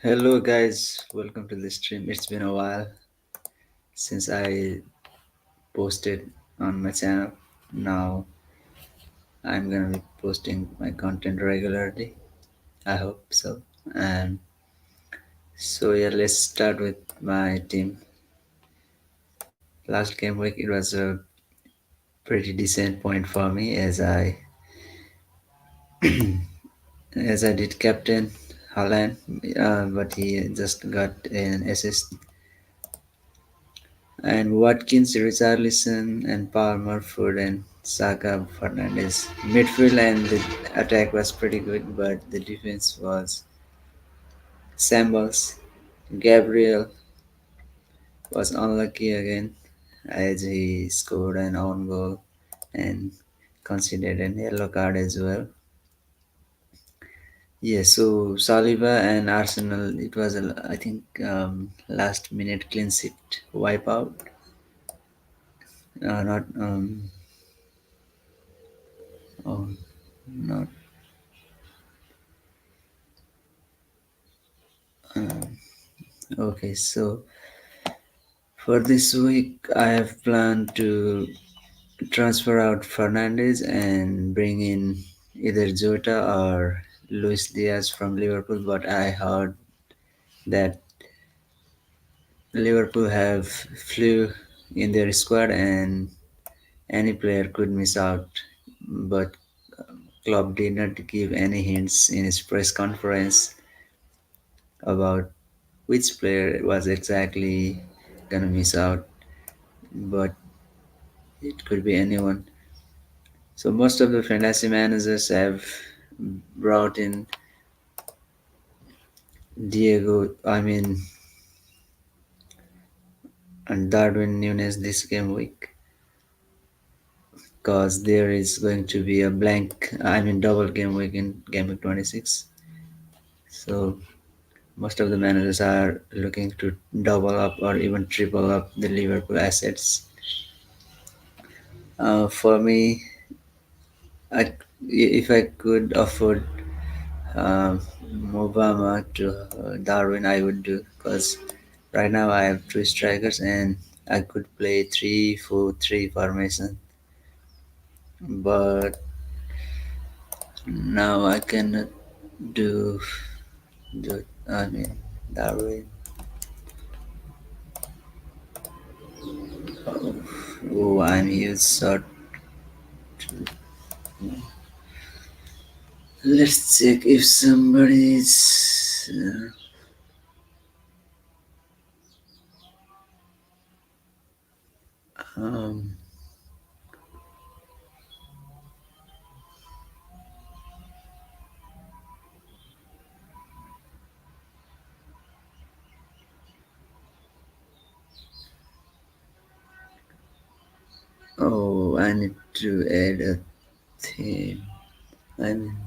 Hello, guys. Welcome to the stream. It's been a while since I posted on my channel. Now I'm gonna be posting my content regularly. I hope so. And yeah, let's start with my team. Last game week, it was a pretty decent point for me as I did captain Haaland, but he just got an assist. And Watkins, Richarlison, and Palmer, Foden, Saka, Fernandez. Midfield and the attack was pretty good, but the defense was shambles. Gabriel was unlucky again as he scored an own goal and considered an yellow card as well. Yeah, so Saliba and Arsenal, it was, I think, last minute clean sheet wipeout. Not, oh, not okay. So for this week, I have planned to transfer out Fernandez and bring in either Jota or Luis Diaz from Liverpool. But I heard that Liverpool have flu in their squad and any player could miss out. But Klopp did not give any hints in his press conference about which player was exactly gonna miss out. But it could be anyone. So most of the fantasy managers have brought in and Darwin Nunes this game week because there is going to be a double game week in game week 26. So most of the managers are looking to double up or even triple up the Liverpool assets. For me, if I could afford Mobama to Darwin, I would do because right now I have two strikers and I could play 3-4-3 formation, but now I cannot do Darwin. Oh, I'm huge short. Let's check if somebody's. Um, oh, I need to add a theme. I mean,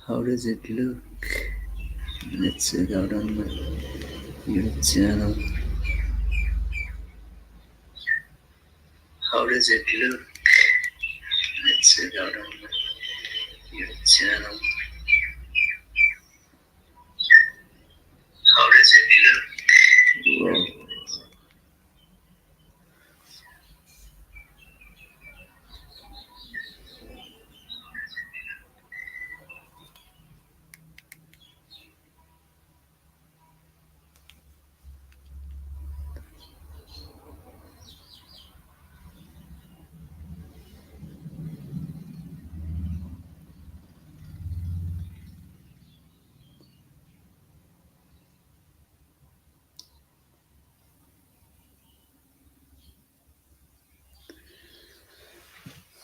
how does it look? Let's check out on my YouTube channel. How does it look? Let's check out on my YouTube channel. How does it look? Whoa.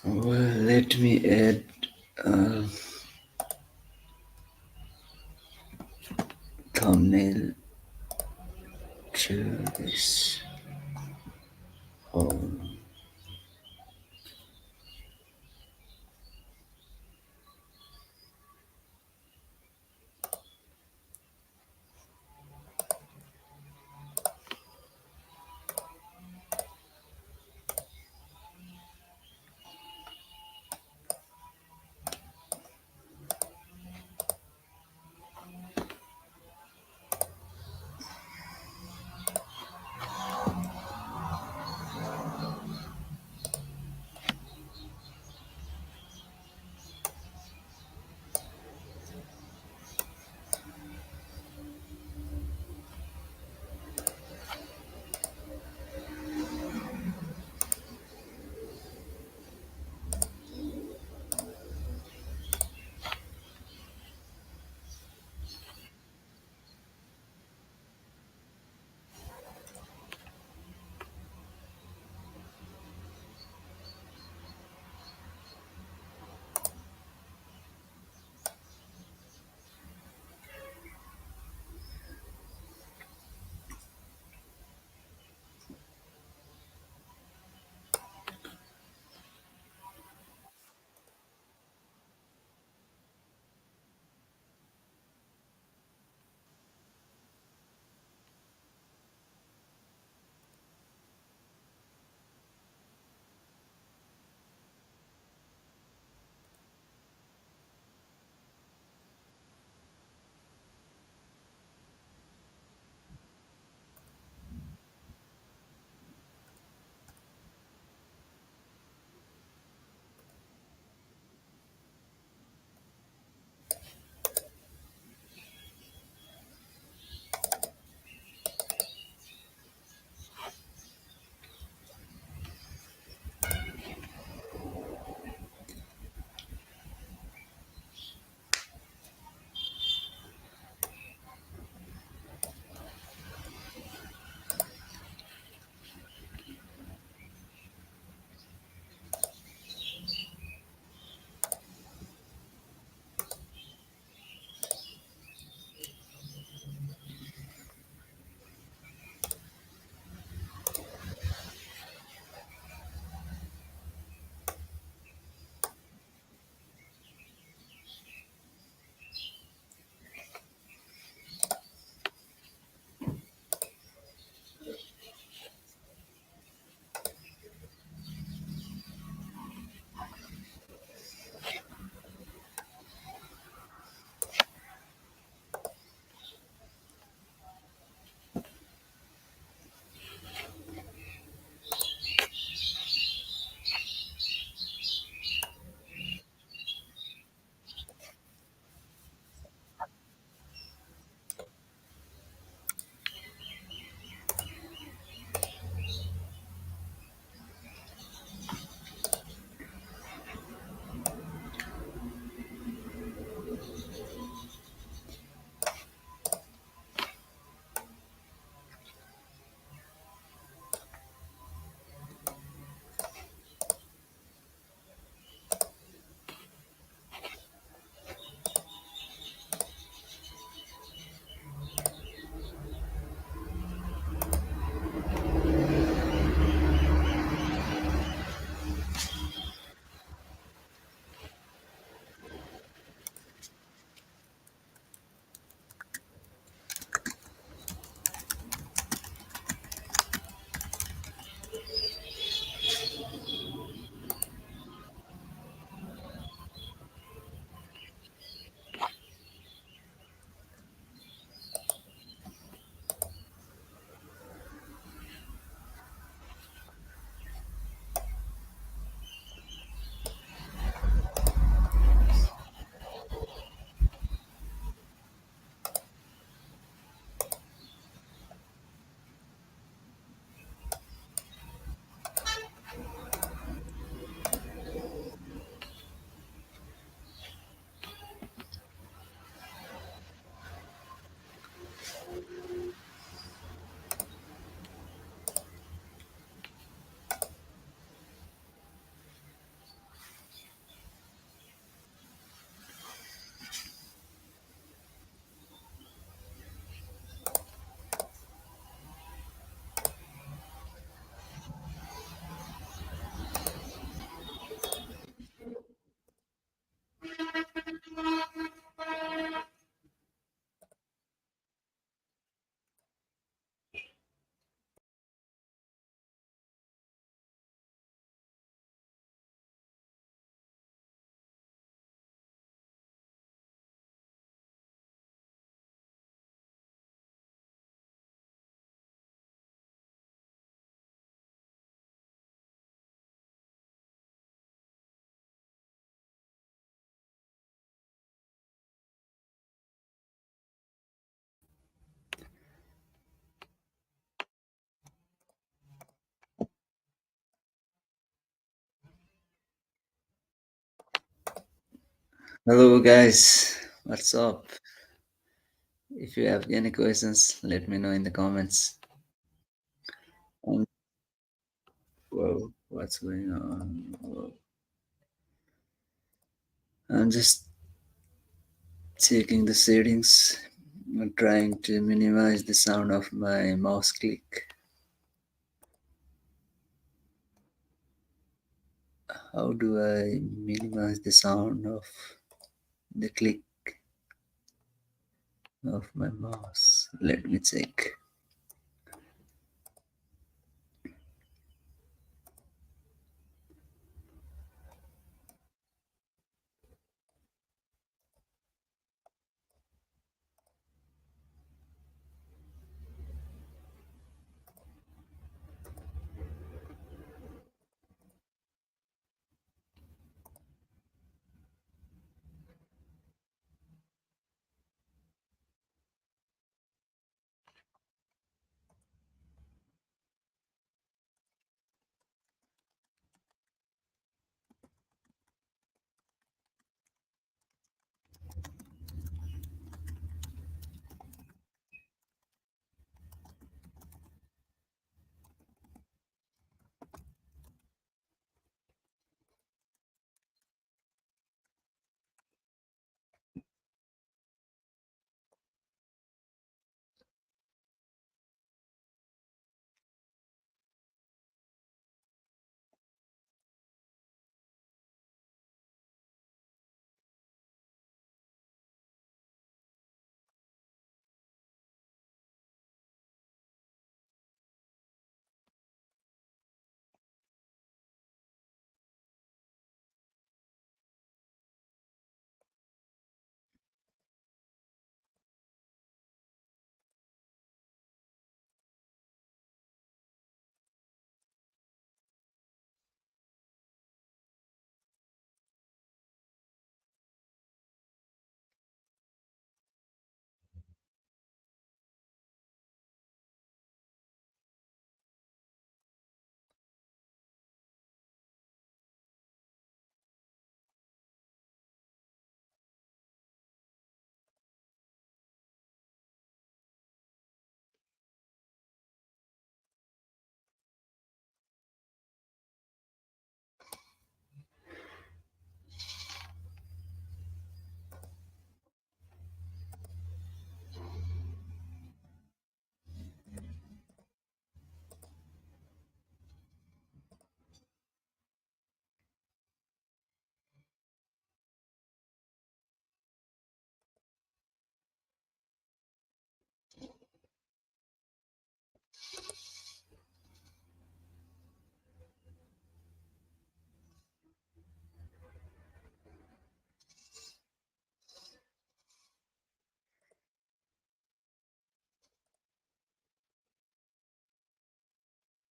Well, let me add a thumbnail to this. Oh, Hello, guys. What's up? If you have any questions, let me know in the comments. And whoa, what's going on? Whoa. I'm just checking the settings. I'm trying to minimize the sound of my mouse click. How do I minimize the sound of the click of my mouse? Let me check.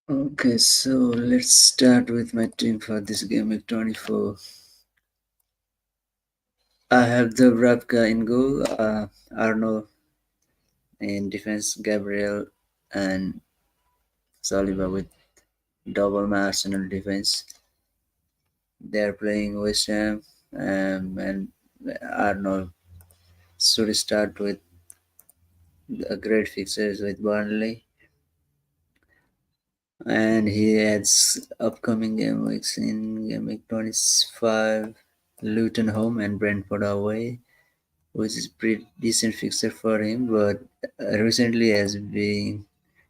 Okay, so let's start with my team for this game week 24. I have the Rabka in goal, Arno in defense, Gabriel and Saliba with double my Arsenal defense. They're playing West Ham, and Arnold should start with a great fixtures with Burnley, and he has upcoming game weeks in game week 25, Luton home and Brentford away, which is pretty decent fixture for him, but recently has been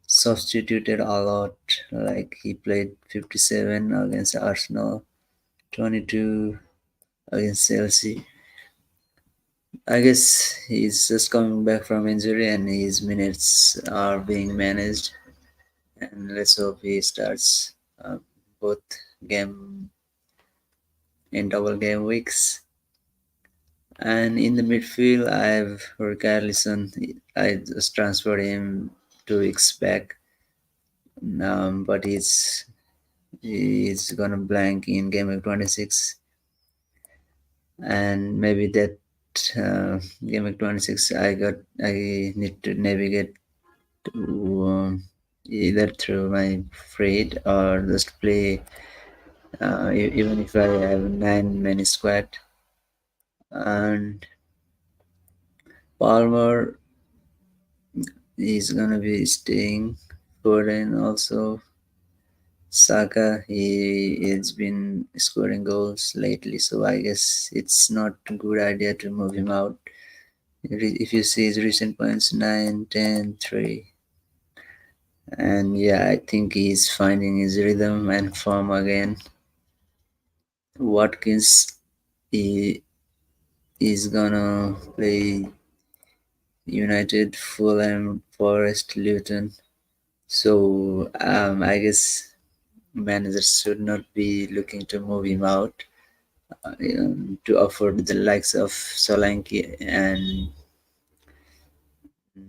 substituted a lot. Like he played 57 against Arsenal, 22 against Chelsea. I guess he's just coming back from injury and his minutes are being managed. And let's hope he starts both game in double game weeks. And in the midfield, I have Richarlison. I just transferred him 2 weeks back, but he's gonna blank in game week 26, and maybe that game week 26 I need to navigate to, either through my freight or just play even if I have 9 man squad. and Palmer is gonna be staying. Foden also. Saka, he has been scoring goals lately, so I guess it's not a good idea to move him out. If you see his recent points, 9, 10, 3. And yeah, I think he's finding his rhythm and form again. Watkins, he is gonna play United, Fulham, Forest, Luton. So I guess managers should not be looking to move him out, to offer the likes of Solanke and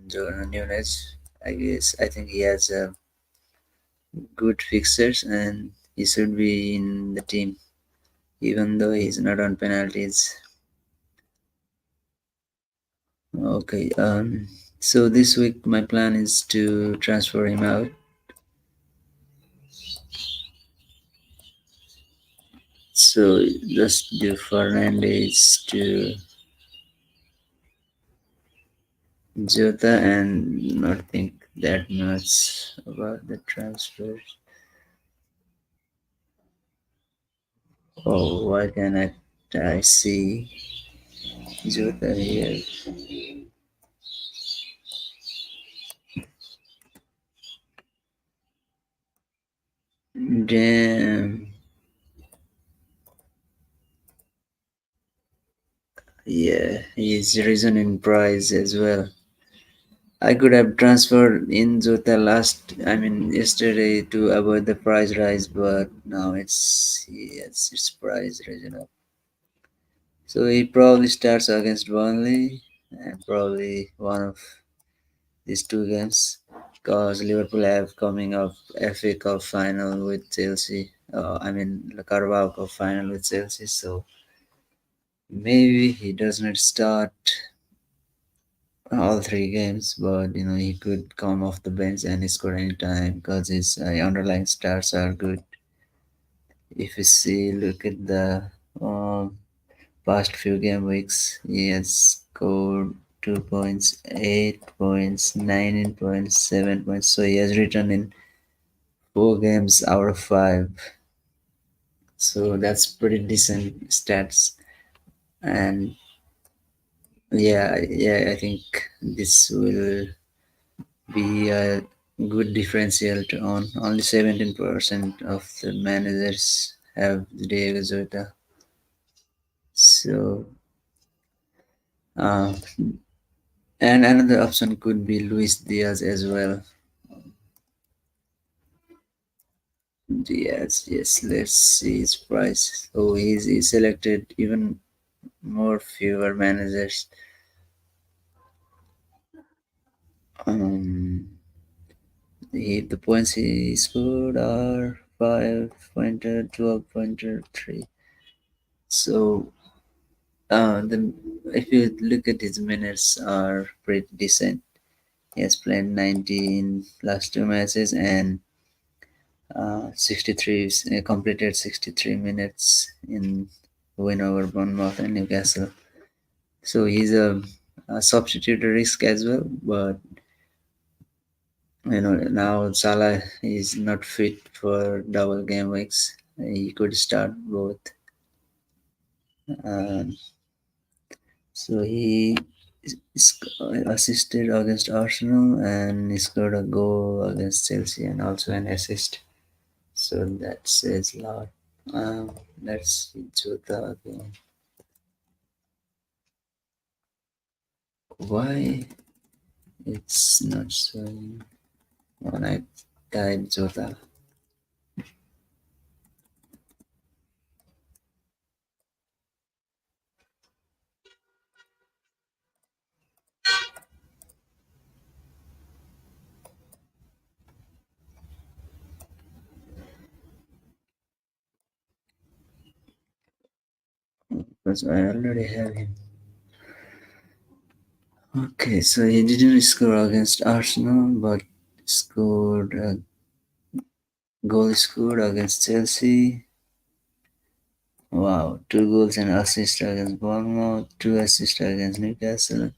Jordan Nunes. I think he has good fixtures and he should be in the team, even though he's not on penalties. Okay. So this week my plan is to transfer him out. So just do Fernandez to Jota and not think that much about the transfers. Oh, why can I see Jota here? Damn. Yeah, he's risen in price as well. I could have transferred in Jota yesterday to avoid the price rise, but now its price risen up. So he probably starts against Burnley and probably one of these two games because Liverpool have coming up FA Cup final with Chelsea. The Carabao Cup final with Chelsea. So maybe he does not start all three games, but he could come off the bench and score anytime because his underlying stats are good. If you see, look at the um, past few game weeks, he has scored 2 points, 8 points, 19 points, 7 points. So he has returned in 4 games out of 5. So that's pretty decent stats. And yeah, I think this will be a good differential to on. Only 17% of the managers have Diego Jota. So, uh, and another option could be Luis Diaz as well. Diaz, yes, let's see his price. So he selected even more fewer managers. Um, the points he scored are 5 pointer, 12 pointer, 3. So if you look at his minutes are pretty decent. He has played 90 in last two matches and 63 completed 63 minutes in win over Bournemouth and Newcastle. So he's a substitute risk as well, but now Salah is not fit for double game weeks. He could start both. Um, so he assisted against Arsenal and he scored a goal against Chelsea and also an assist. So that says a lot. Let's see Jota again. Why it's not showing when I type Jota? Because I already have him. Okay, so he didn't score against Arsenal, but scored a goal scored against Chelsea. Wow, 2 goals and assist against Bournemouth, 2 assists against Newcastle.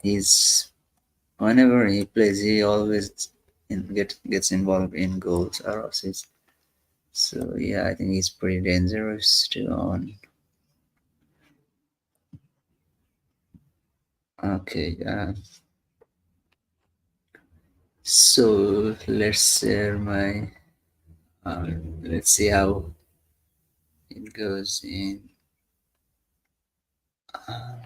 He's whenever he plays, he always gets involved in goals or assists. So yeah, I think he's pretty dangerous to own. Okay, so let's share my. Uh, let's see how it goes in. Uh,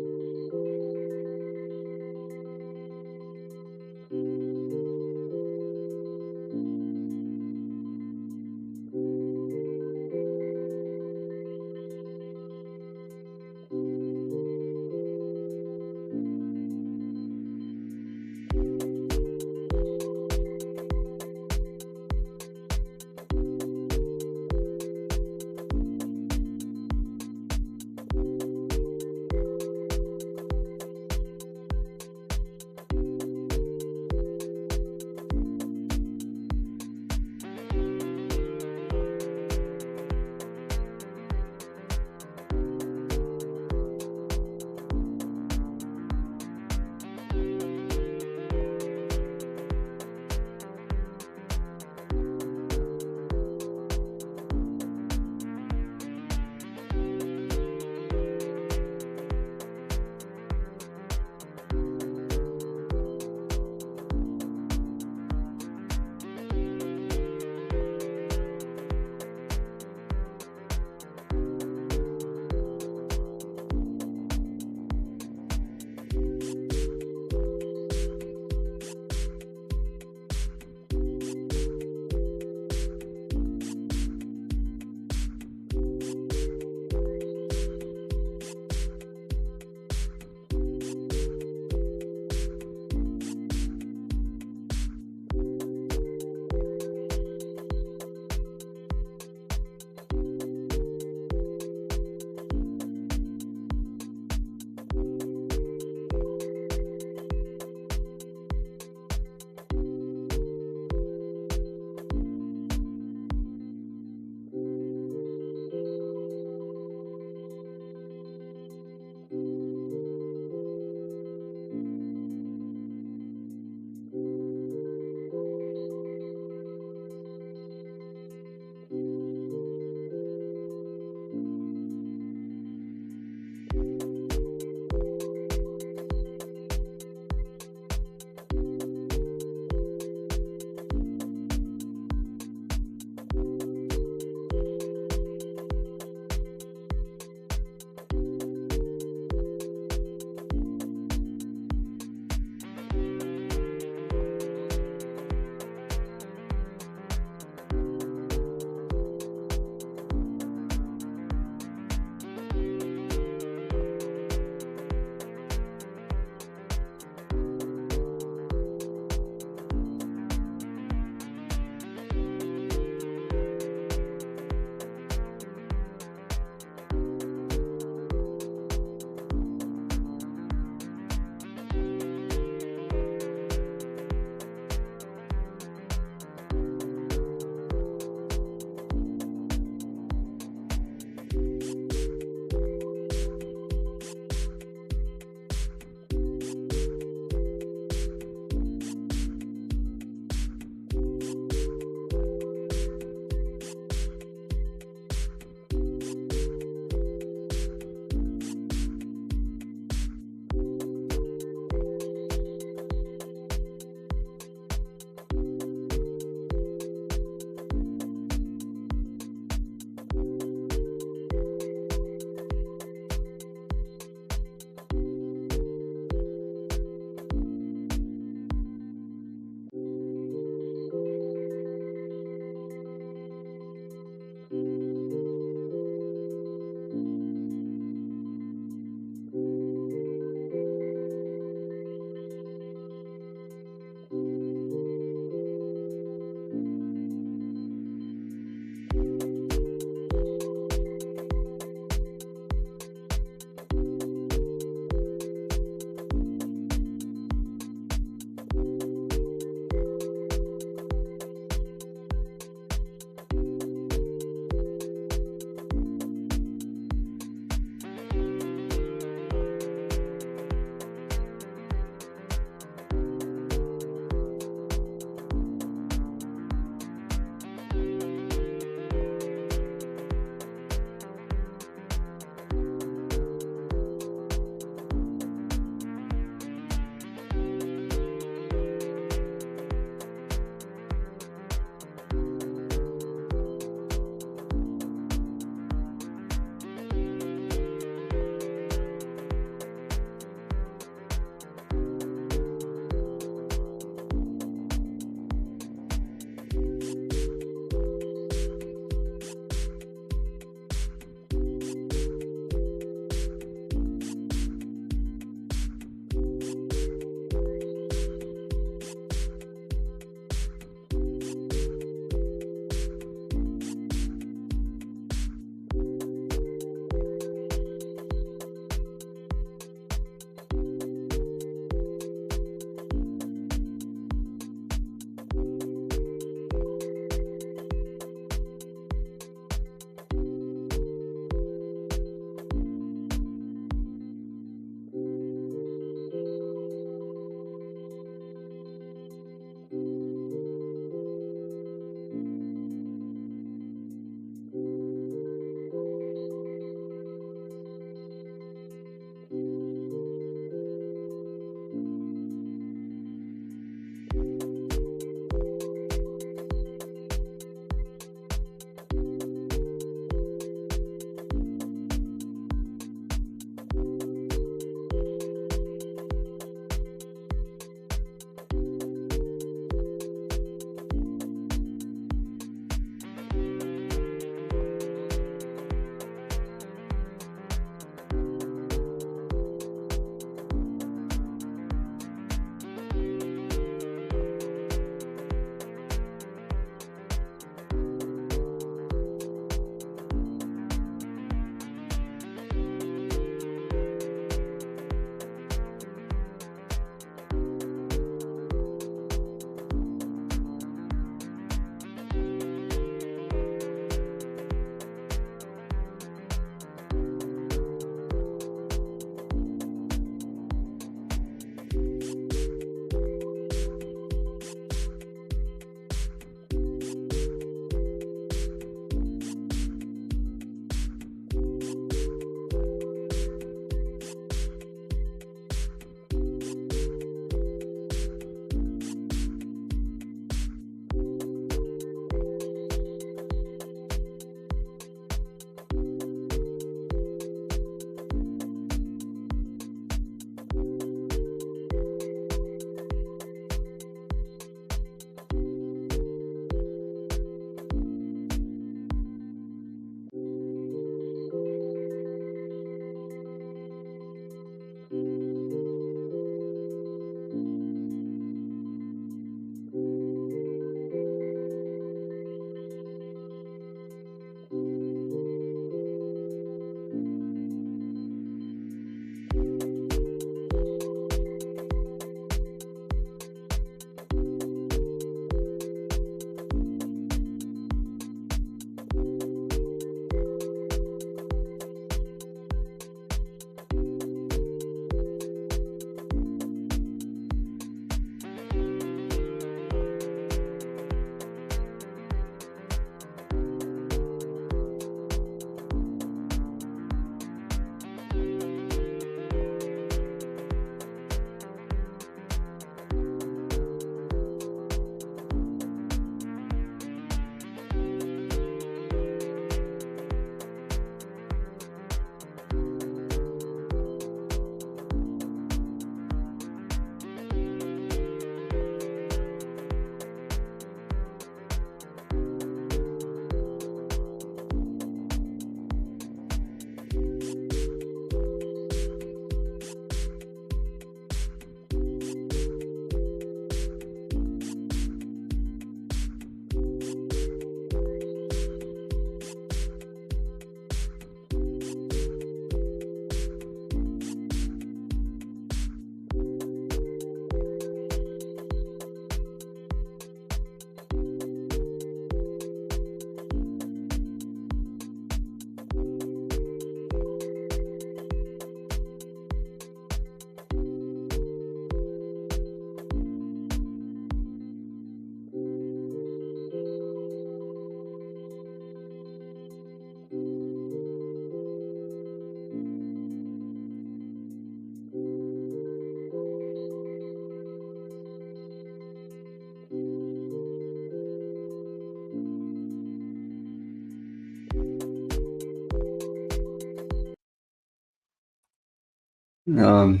Um,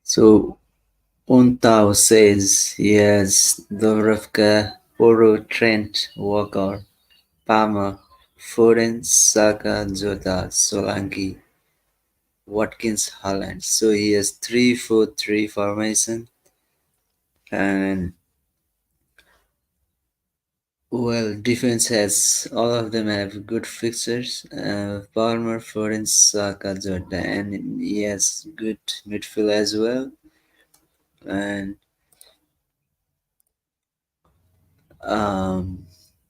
so Untao says he has Dubravka, Poro, Trent, Walker, Palmer, Foden, Saka, Jota, Solanke, Watkins, Haaland. So he has 3-4-3 formation, and well, defense has all of them have good fixtures. Palmer, Foden, Saka, Jota, and he has good midfield as well. And um,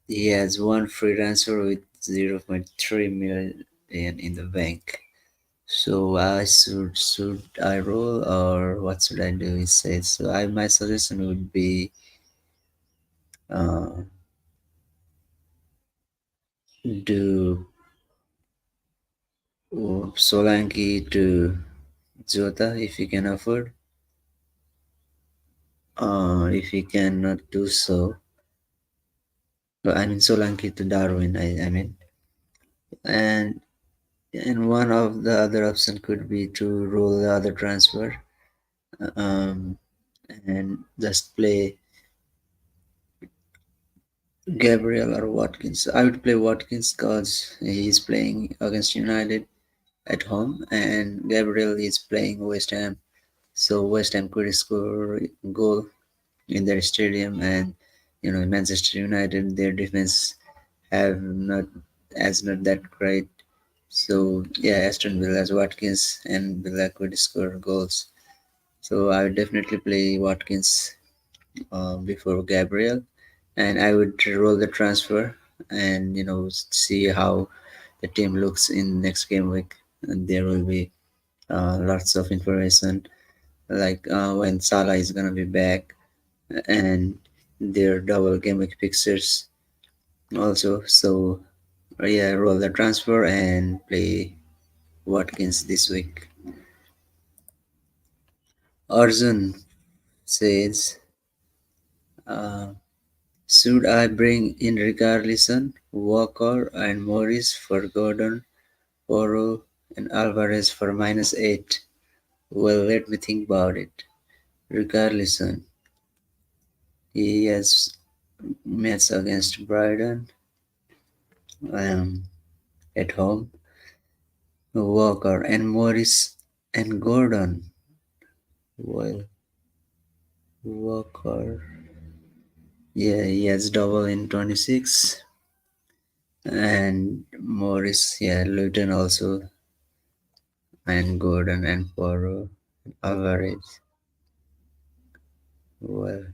he has one free transfer with 0.3 million in the bank. So I should I roll or what should I do? He said. So I my suggestion would be uh, do Solanke to Jota if you can afford. If you cannot do so, I mean Solanke to Darwin. I mean, and one of the other option could be to roll the other transfer, um, and just play Gabriel or Watkins. I would play Watkins because he's playing against United at home, and Gabriel is playing West Ham. So West Ham could score a goal in their stadium, and Manchester United, their defense have not that great. So yeah, Aston Villa's Watkins and Villa could score goals. So I would definitely play Watkins before Gabriel, and I would roll the transfer and see how the team looks in next game week. And there will be lots of information like when Salah is gonna be back and their double game week fixtures also. So yeah, roll the transfer and play Watkins this week. Arjun says, uh, should I bring in Richarlison, Walker, and Morris for Gordon, Oro, and Alvarez for -8? Well, let me think about it. Richarlison, he has match against Brighton um, at home. Walker and Morris and Gordon. Well, Walker, yeah, he has double in 26. And Morris, yeah, Luton also, and Gordon and Poirot, Alvarez. Well,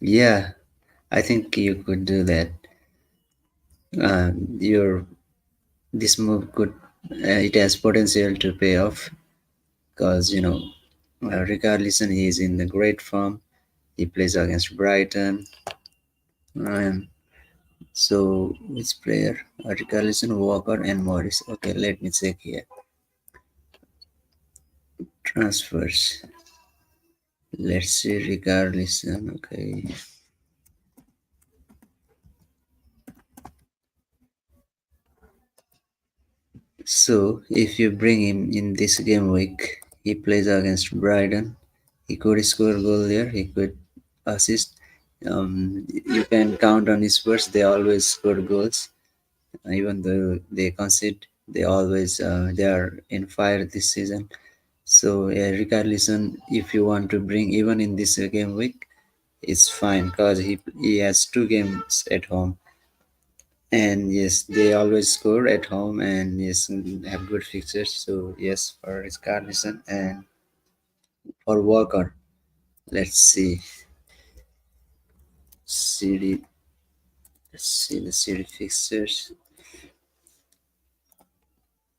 yeah, I think you could do that. Your This move could it has potential to pay off because regardless, he is in the great form. He plays against Brighton. Um, so which player? Regardless, Walker and Morris. Okay, let me check here. Transfers. Let's see, regardless. Okay. So if you bring him in this game week, he plays against Brighton. He could score a goal there. He could assist. You can count on his Spurs. They always score goals, even though they concede. They are in fire this season. So yeah, regardless, if you want to bring even in this game week, it's fine because he has two games at home. And yes, they always score at home and yes, have good fixtures. So yes, for Scarlison and for Walker, let's see let's see the city fixtures.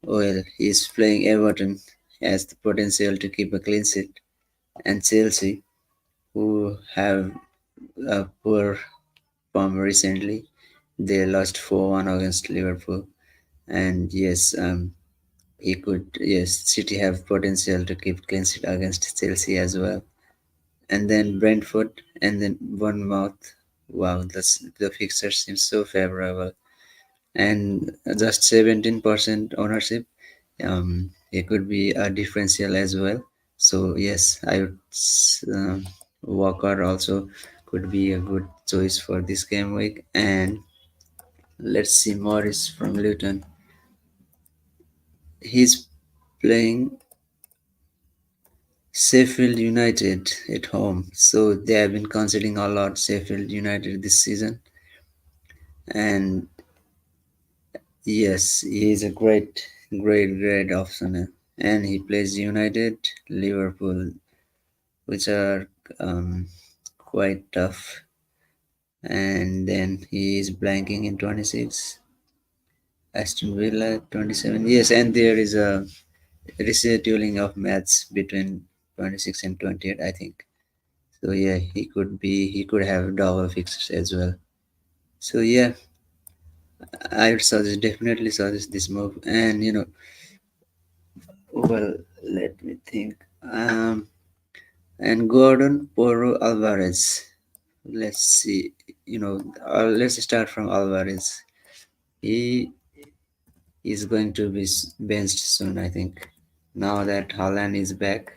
Well, he's playing Everton, has the potential to keep a clean sheet, and Chelsea, who have a poor form recently. They lost 4-1 against Liverpool, and yes, City have potential to keep clean sheet against Chelsea as well. And then Brentford, and then Bournemouth. Wow, the fixture seems so favorable. And just 17% ownership. He could be a differential as well. So yes, I would Walker also could be a good choice for this game week. And let's see Morris from Luton. He's playing Sheffield United at home. So they have been conceding a lot Sheffield United this season. And yes, he is a great option. And he plays United, Liverpool, which are um, quite tough. And then he is blanking in 26. Aston Villa 27. Yes, and there is a rescheduling of match between 26 and 28, I think. So yeah, he could have double fixes as well. So yeah, I would suggest definitely suggest this move. And well, let me think. And Gordon Poro Alvarez. Let's see. Let's start from Alvarez. He is going to be benched soon, I think. Now that Haaland is back,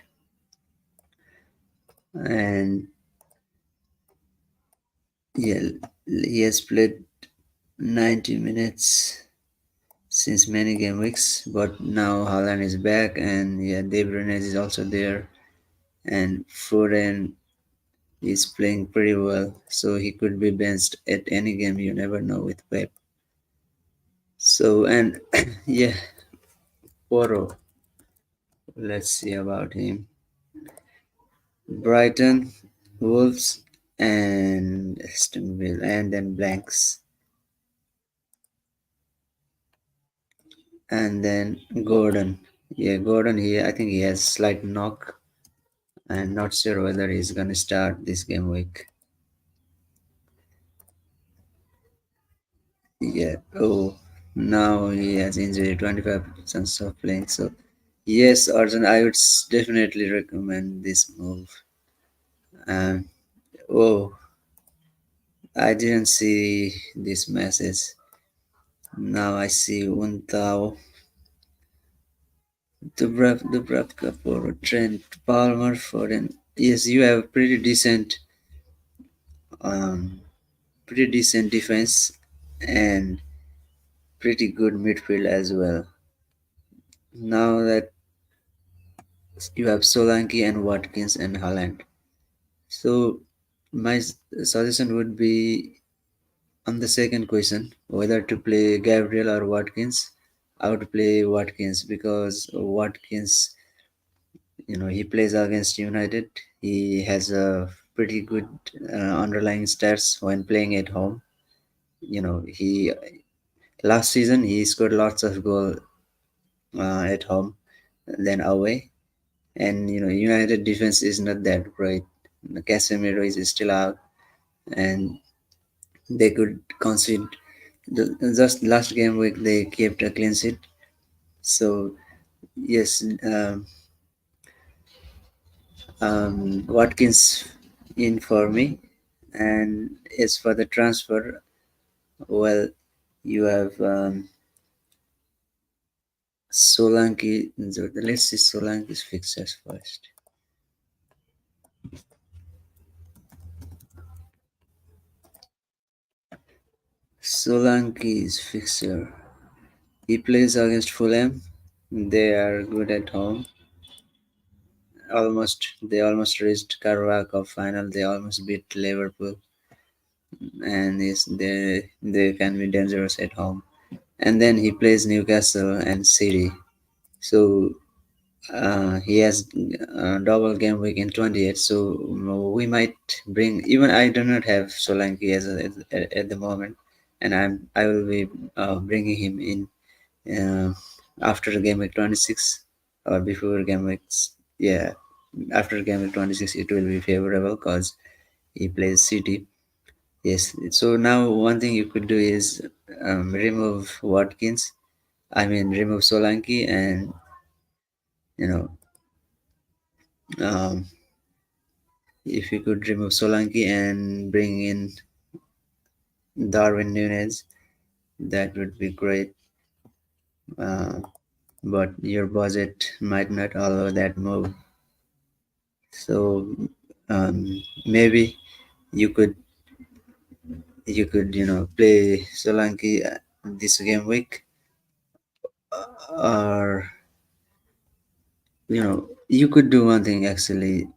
and yeah, he has played 90 minutes since many game weeks, but now Haaland is back, and yeah, De Bruyne is also there, and Foden is playing pretty well, so he could be benched at any game. You never know with Pep. So and yeah, Poro. Let's see about him. Brighton, Wolves, and Aston Villa, and then blanks, and then Gordon. Yeah, Gordon. I think he has slight knock. I'm not sure whether he's gonna start this game week. Yeah. Oh, now he has injury. 25% of playing. So yes, Arjun, I would definitely recommend this move. Um. Oh, I didn't see this message. Now I see Untao. Dubravka for Trent Palmer for an yes, you have um, pretty decent defense and pretty good midfield as well. Now that you have Solanke and Watkins and Haaland, so my suggestion would be on the second question whether to play Gabriel or Watkins. I would play Watkins because Watkins, he plays against United. He has a pretty good underlying stats when playing at home. He last season he scored lots of goal at home than away, and United defense is not that great. Casemiro is still out, and they could concede. Just last game week they kept a clean sheet. So yes, Watkins in for me. And as for the transfer, well, you have Solanke. So let's see Solanke's fixtures first. Solanke's fixture. He plays against Fulham. They are good at home. They almost reached Carabao Cup final. They almost beat Liverpool, and yes, they can be dangerous at home. And then he plays Newcastle and City. So he has double game week in 28. So we might bring. Even I do not have Solanke at the moment, and I will be bringing him in after game week 26 or before game week. Yeah, after game week 26 it will be favorable because he plays City. Yes, so now one thing you could do is remove Watkins. I mean, remove Solanke, and you know, um, if you could remove Solanke and bring in Darwin Nunes, that would be great. Uh, but your budget might not allow that move. So maybe you could play Solanki this game week, or you could do one thing actually: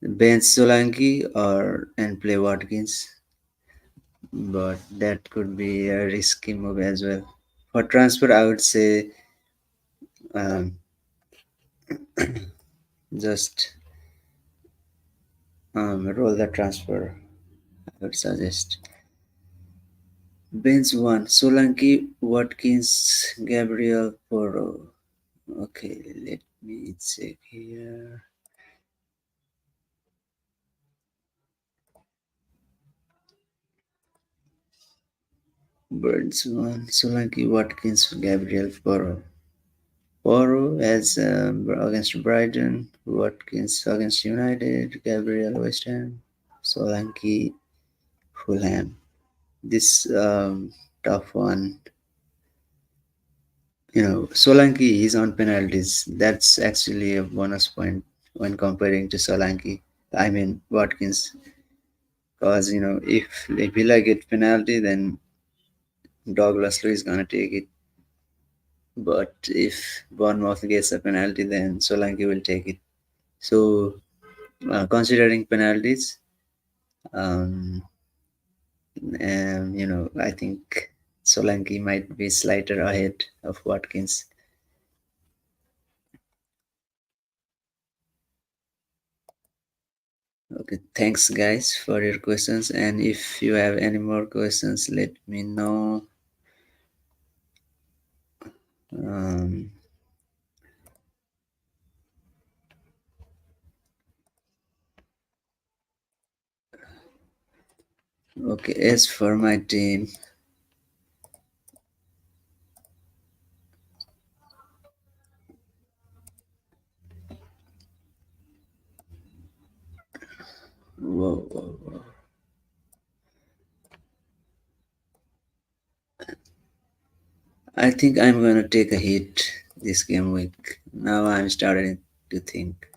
bench Solanki or and play Watkins, but that could be a risky move as well. For transfer, I would say um, just roll the transfer. I would suggest bench one Solanki, Watkins, Gabriel, Poro. Okay, let me check here. Burns one Solanki, Watkins, Gabriel, Poro. Poro as against Brighton, Watkins against United, Gabriel West Ham, Solanki Fulham. This tough one. Solanki is on penalties. That's actually a bonus point when comparing to Solanki. I mean Watkins, because if Villa get penalty, then Douglas Luiz is gonna take it. But if Bournemouth gets a penalty, then Solanki will take it. So considering penalties, um, I think Solanki might be slighter ahead of Watkins. Okay, thanks guys for your questions. And if you have any more questions, let me know. Um, okay, as for my team, whoa, whoa, whoa. I think I'm gonna take a hit this game week. Now I'm starting to think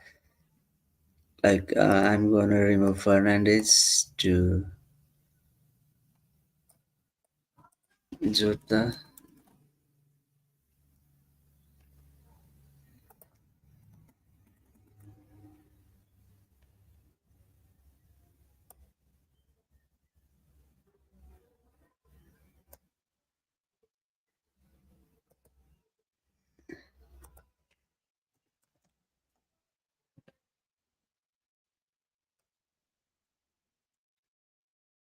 like I'm gonna remove Fernandez to Jota.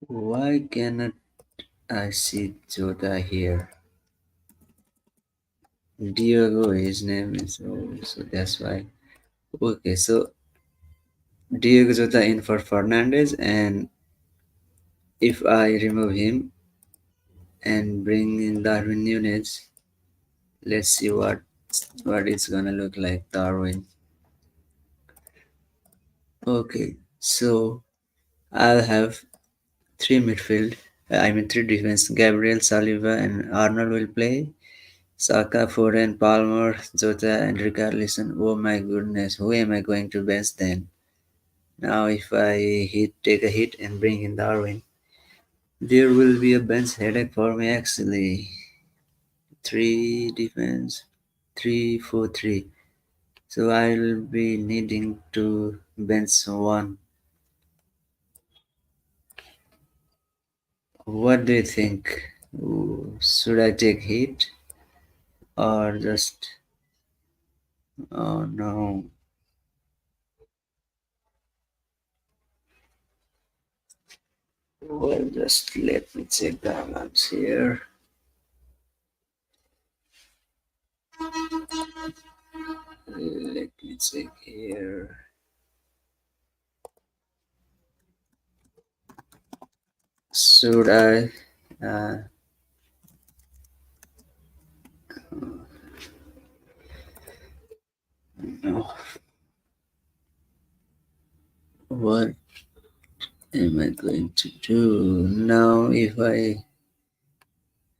Why cannot I see Jota here? Diego, his name is. Oh, so that's why. Okay, so Diego Jota in for Fernandez, and if I remove him and bring in Darwin Nunes, let's see what it's gonna look like. Darwin. Okay, so I'll have three midfield. I mean three defense. Gabriel, Saliba, and Arnold will play. Saka, Foden, Palmer, Jota, and Richarlison. Oh my goodness, who am I going to bench then? Now, if I take a hit and bring in Darwin, there will be a bench headache for me actually. Three defense, 3-4-3. So I'll be needing to bench one. What do you think? Should I take hit or just? Oh no. Well, just let me check the alarms here. Let me check here. Should I? Uh, no. What am I going to do now if I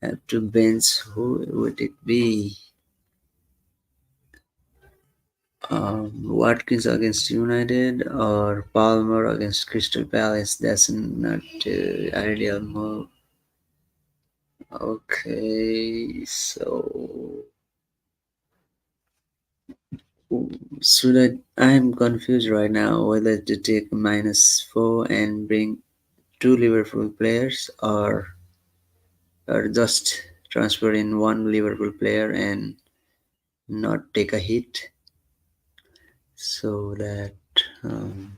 have to bench? Who would it be? Watkins against United or Palmer against Crystal Palace. That's not ideal move. Okay, so should I'm confused right now whether to take -4 and bring two Liverpool players or just transfer in one Liverpool player and not take a hit so that um,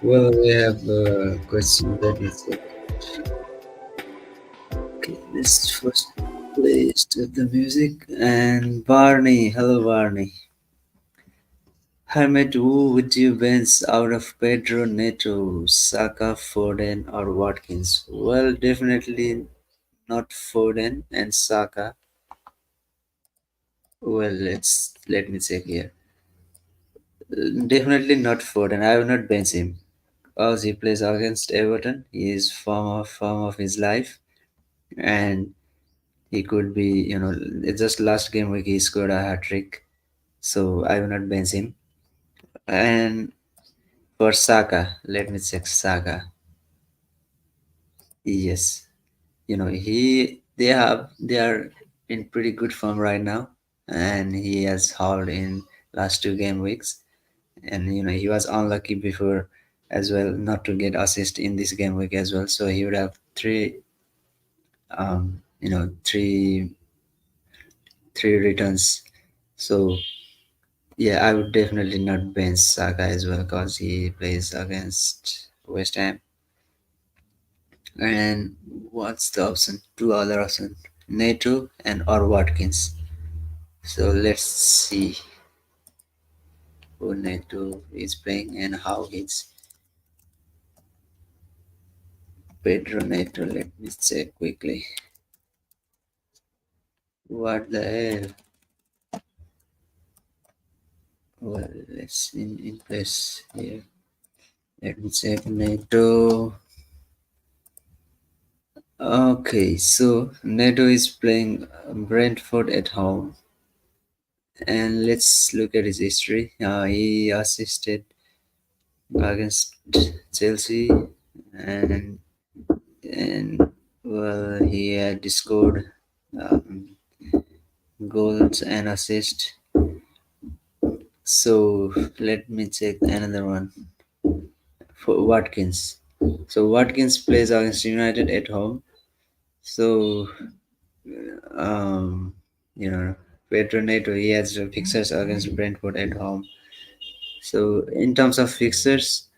well, we have a question that is okay. Let's first play start the music and Barney. Hello, Barney. Hermit, who would you bench out of Pedro Neto, Saka, Foden, or Watkins? Well, definitely not Foden and Saka. Well, let me check here. Definitely not Foden. I will not bench him because he plays against Everton. He is form of his life, and he could be, it's just last game week he scored a hat trick. So I will not bench him. And for Saka, let me check Saka. Yes, they are in pretty good form right now, and he has hauled in last two game weeks. And he was unlucky before as well not to get assist in this game week as well, so he would have three returns. So yeah, I would definitely not bench Saka as well because he plays against West Ham. And what's the option? Two other options: Neto and or Watkins. So let's see. who Neto is playing and how he's Pedro Neto. Let me check quickly. What the hell? Well, let's in place here. Let me check Neto. Okay, so Neto is playing Brentford at home, and let's look at his history. He assisted against Chelsea, and well, he had scored um, goals and assists. So let me check another one for Watkins. So Watkins plays against United at home. So um, you know, Pedro Neto, he has fixtures against Brentford at home. So in terms of fixtures,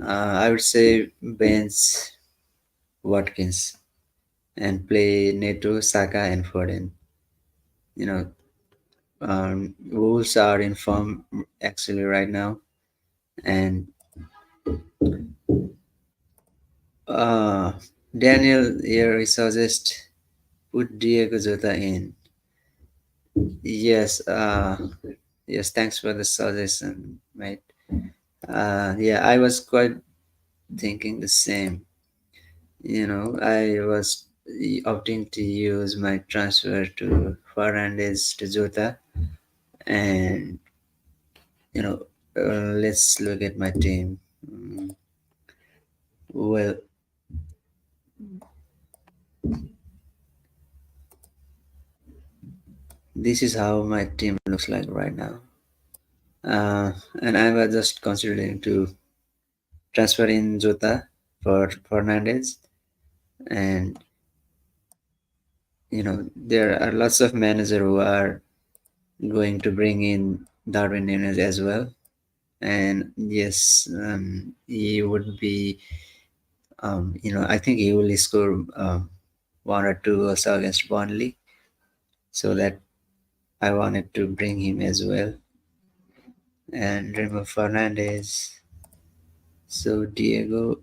I would say bench Watkins and play Neto, Saka, and Foden. You know, Wolves are in form actually right now, and uh, Daniel here suggests put Diego Jota in. Yes, yes. Thanks for the suggestion, mate. Yeah, I was quite thinking the same. I was opting to use my transfer to Fernandez to Jota, and you know, let's look at my team. Well, this is how my team looks like right now. And I was just considering to transfer in Jota for Fernandez, and there are lots of managers who are going to bring in Darwin Nunes as well. And yes, he would be, I think he will score one or two goals against Burnley, so that I wanted to bring him as well and remove Fernandez. So Diego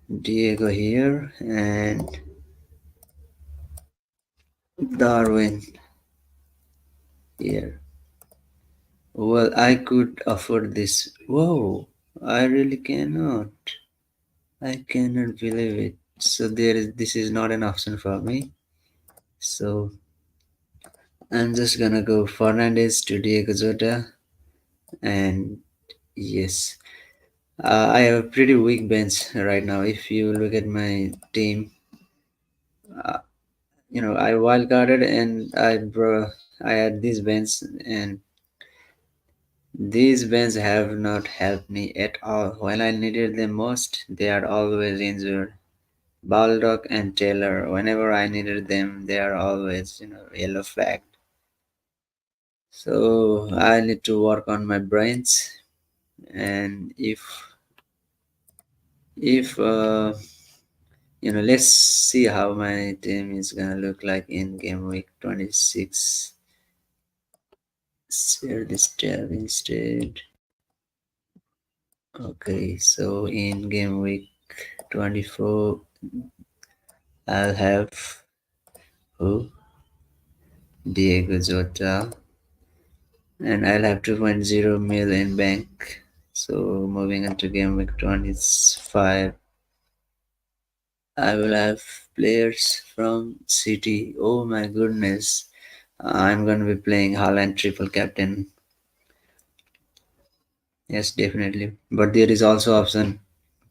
here and Darwin here. Well, I could afford this. Whoa, I really cannot. I cannot believe it. So this is not an option for me. So I'm just gonna go Fernandez to Diego Jota, and yes, I have a pretty weak bench right now. If you look at my team, uh, I wildcarded and I had these bench, and these bands have not helped me at all. When I needed them most, they are always injured. Baldock and Taylor, whenever I needed them, they are always, yellow flagged. So I need to work on my brains. And if let's see how my team is gonna look like in game week 26. Share this tab instead. Okay, so in game week 24, I'll have who? Diego Jota, and I'll have 2.0 mil in bank. So moving on to game week 25, I will have players from City. Oh my goodness, I'm going to be playing Haaland triple captain. Yes, definitely. But there is also option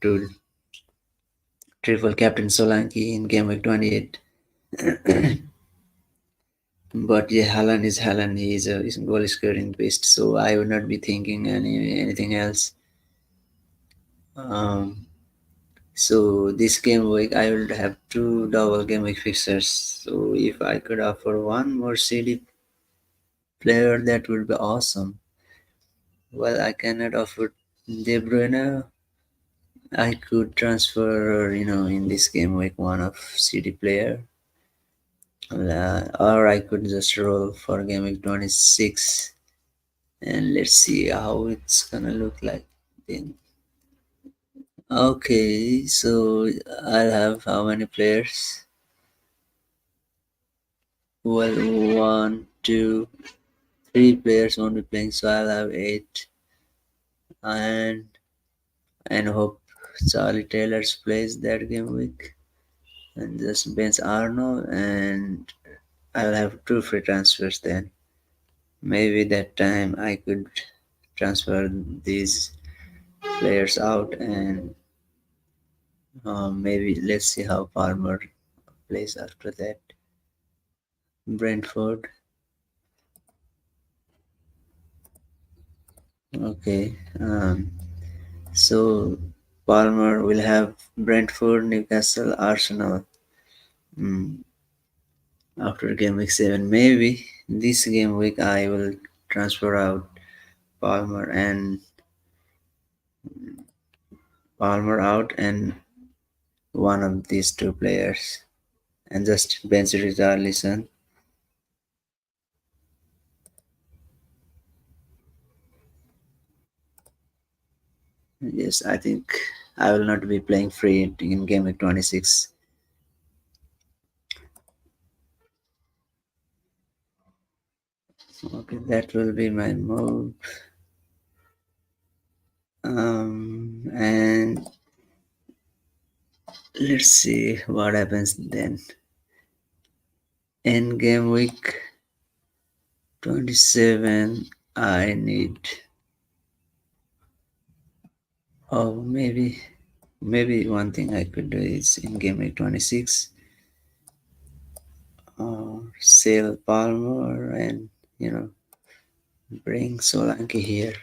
to triple captain Solanke in game week 28. But yeah, Haaland is Haaland. He's a goal scoring beast. So I would not be thinking anything else. Um, so this game week I will have two double game week fixtures. So if I could offer one more CD player, that would be awesome. Well, I cannot offer De Bruyne. I could transfer, in this game week one of CD player. Or I could just roll for game week 26 and let's see how it's gonna look like then. Okay, so I'll have how many players? Well, one, two, three players won't be playing, so I'll have eight, and hope Charlie Taylor's plays that game week, and just bench Arnold, and I'll have two free transfers then. Maybe that time I could transfer these players out, and maybe let's see how Palmer plays after that. Brentford. Okay. So Palmer will have Brentford, Newcastle, Arsenal. Mm, after game week 7, maybe this game week I will transfer out Palmer and Palmer out and one of these two players and just bench Richarlison. Yes, I think I will not be playing free in game week 26. Okay, that will be my move. And let's see what happens then. In game week 27, I need. Oh, maybe one thing I could do is in game week 26, sell Palmer and you know bring Solanke here.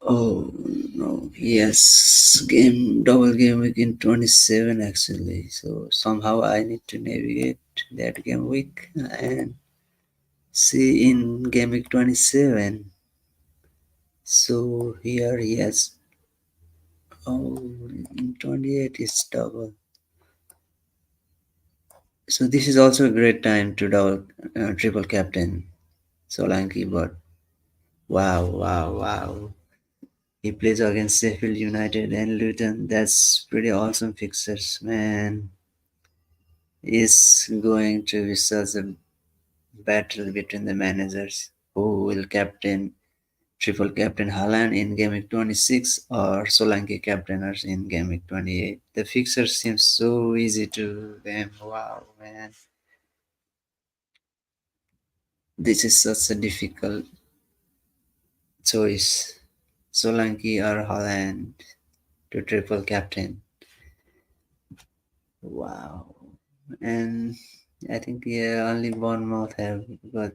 Oh no, yes, double game week in 27 actually. So somehow I need to navigate that game week and see in game week 27. So here he has, oh, in 28 is double. So this is also a great time to double triple captain Solanke, but wow, wow, wow. He plays against Sheffield United and Luton. That's pretty awesome fixtures, man. It's going to be such a battle between the managers who will captain triple captain Haaland in game week 26 or Solanke captainers in game week 28. The fixture seems so easy to them. Wow, man. This is such a difficult choice. Solanke or Haaland to triple captain. Wow. And I think yeah, only Bournemouth have got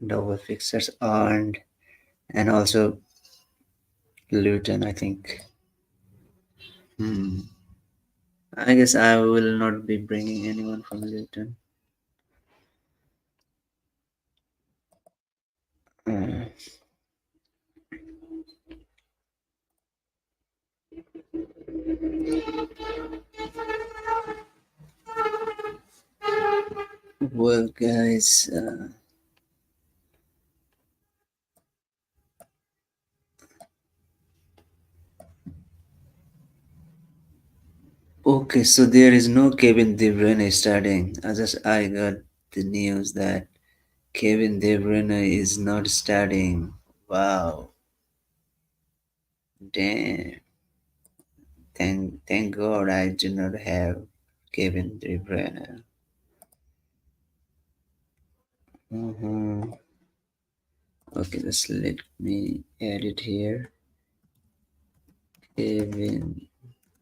double fixtures earned, and also Luton, I think. Hmm. I guess I will not be bringing anyone from Luton. Uh, well, guys, okay, so there is no Kevin De Bruyne starting. I got the news that Kevin De Bruyne is not starting. Wow, damn! Thank God I do not have Kevin De Bruyne. Mm-hmm. Okay, just let me add it here. Kevin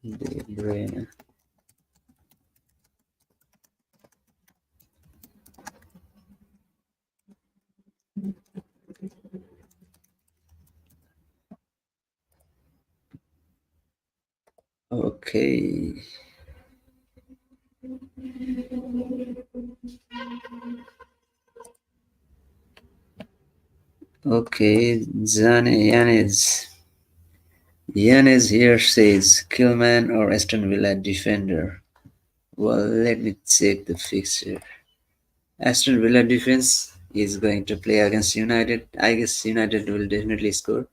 De Bruyne. Okay. Okay, Zane Yanez. Yanes here says Killman or Aston Villa defender. Well, let me check the fixture. Aston Villa defense is going to play against United. I guess United will definitely score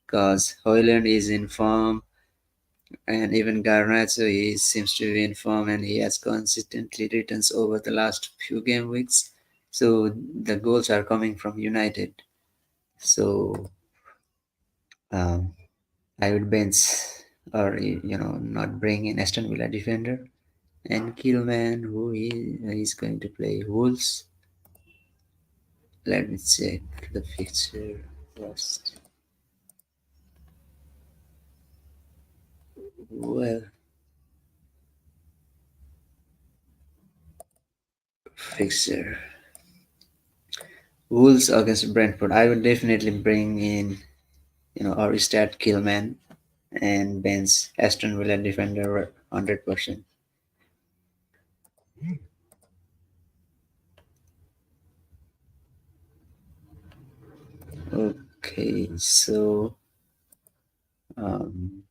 because Hoyland is in form and even Garnacho he seems to be in form and he has consistently returns over the last few game weeks. So the goals are coming from United. So um, I would bench or not bring in Aston Villa defender and Killman who is going to play Wolves. Let me check the fixture first. Well, fixture. Wolves against Brentford. I would definitely bring in, or start Killman and bench Aston Villa defender 100%. Okay, so um,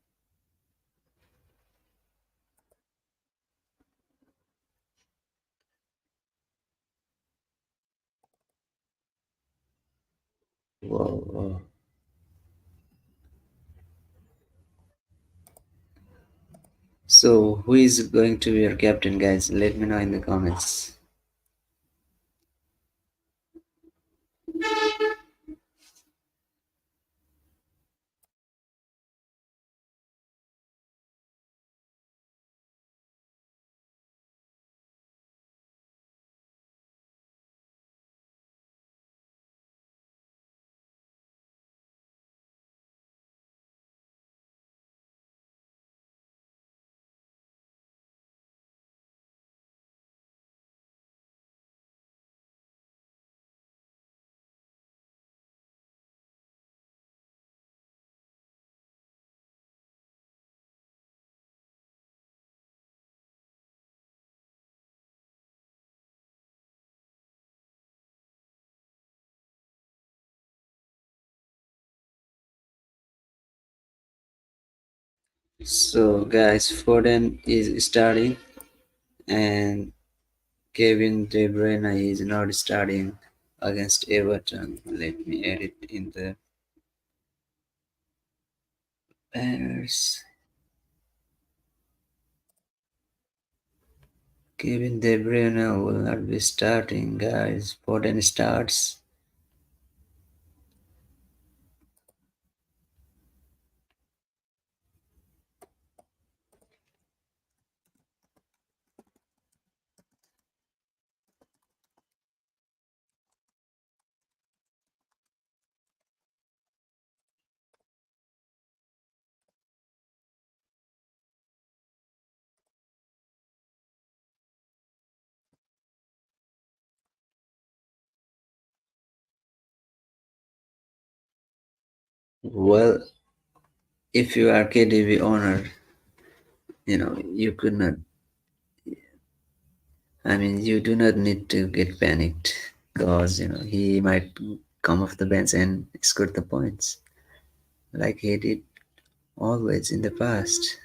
whoa. So who is going to be your captain, guys? Let me know in the comments. So guys, Foden is starting and Kevin De Bruyne is not starting against Everton. Let me edit in the banners. Kevin De Bruyne will not be starting, guys. Foden starts. Well, if you are KDB owner, you could not. I mean, you do not need to get panicked because he might come off the bench and score the points like he did always in the past.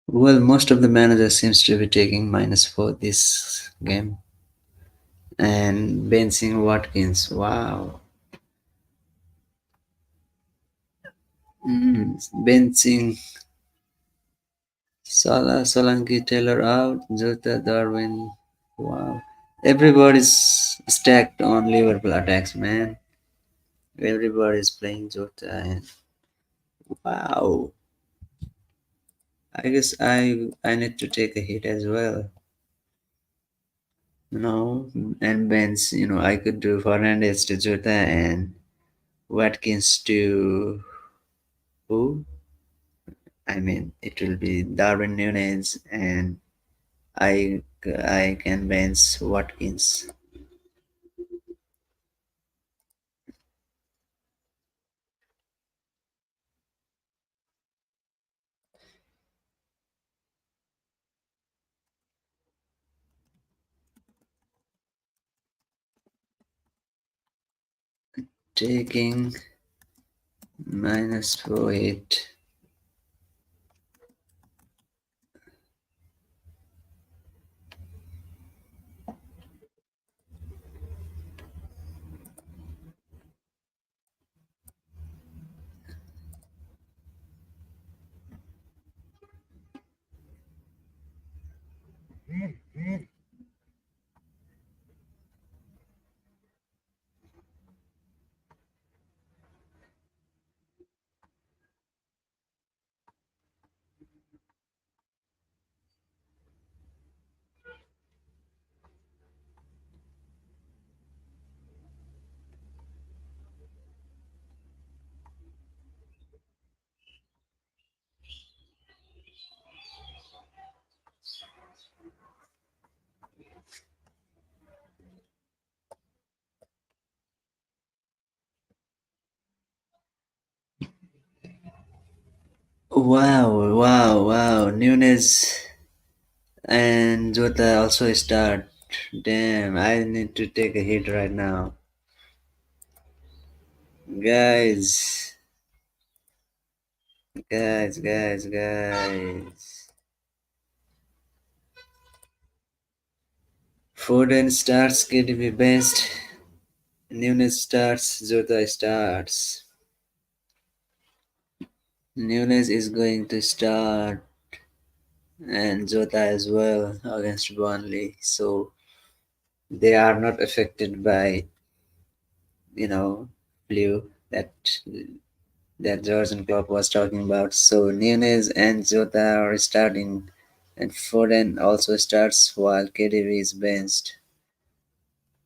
Well, most of the managers seems to be taking minus for this game and benching Watkins. Wow. Benching Salah, Solanke, Taylor out, Jota, Darwin. Wow. Everybody's stacked on Liverpool attacks, man. Everybody's playing Jota and Wow. I guess I need to take a hit as well. No, and Benz, I could do Fernandez to Jota and Watkins to who? I mean, it will be Darwin Nunes and I can bench Watkins. Taking -48. Wow, wow, wow. Nunes and Jota also start. Damn, I need to take a hit right now. Guys, guys. Foden starts, KDB best. Nunes starts, Jota starts. Nunes is going to start and Jota as well against Burnley. So they are not affected by, you know, flu that Jurgen Klopp was talking about. So Nunes and Jota are starting, and Foden also starts while KDB is benched.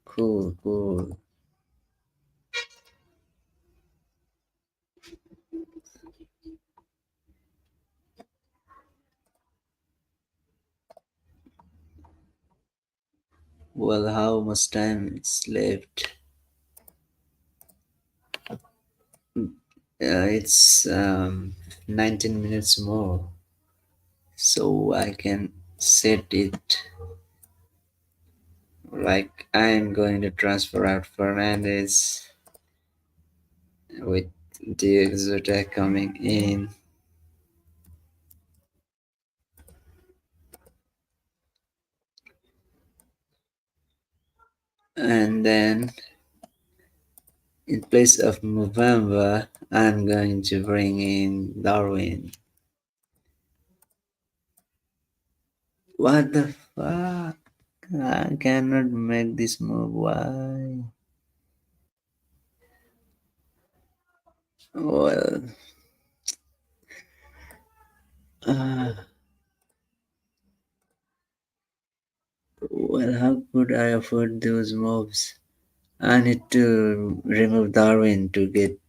Cool, cool. Well, how much time is left? It's 19 minutes more, so I can set it like I'm going to transfer out Fernandez with the Jota coming in, and then in place of Movember, I'm going to bring in Darwin. What the fuck? I cannot make this move. Why? Well, uh, well, how could I afford those moves? I need to remove Darwin to get.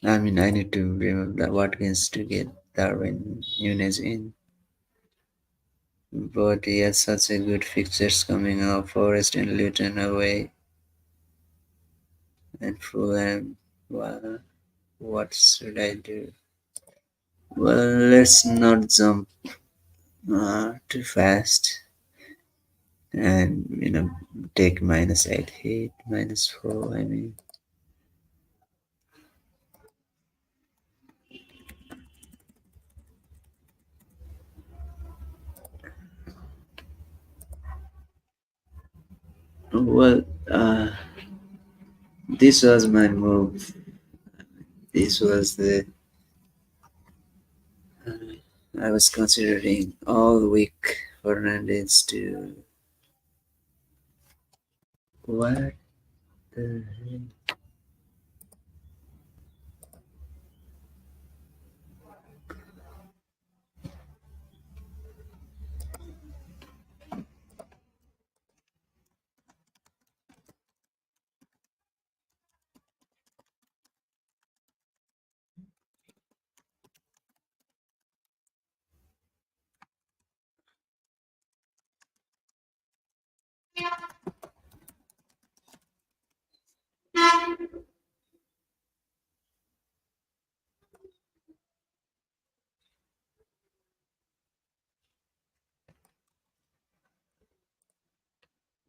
I mean, I need to remove the Watkins to get Darwin Nunes in. But he has such a good fixtures coming up. Forest and Luton away, and Fulham. Wow. What should I do? Well, let's not jump too fast and take -8 hit, -4. I mean, well, this was my move. This was the I was considering all week Fernandez to what the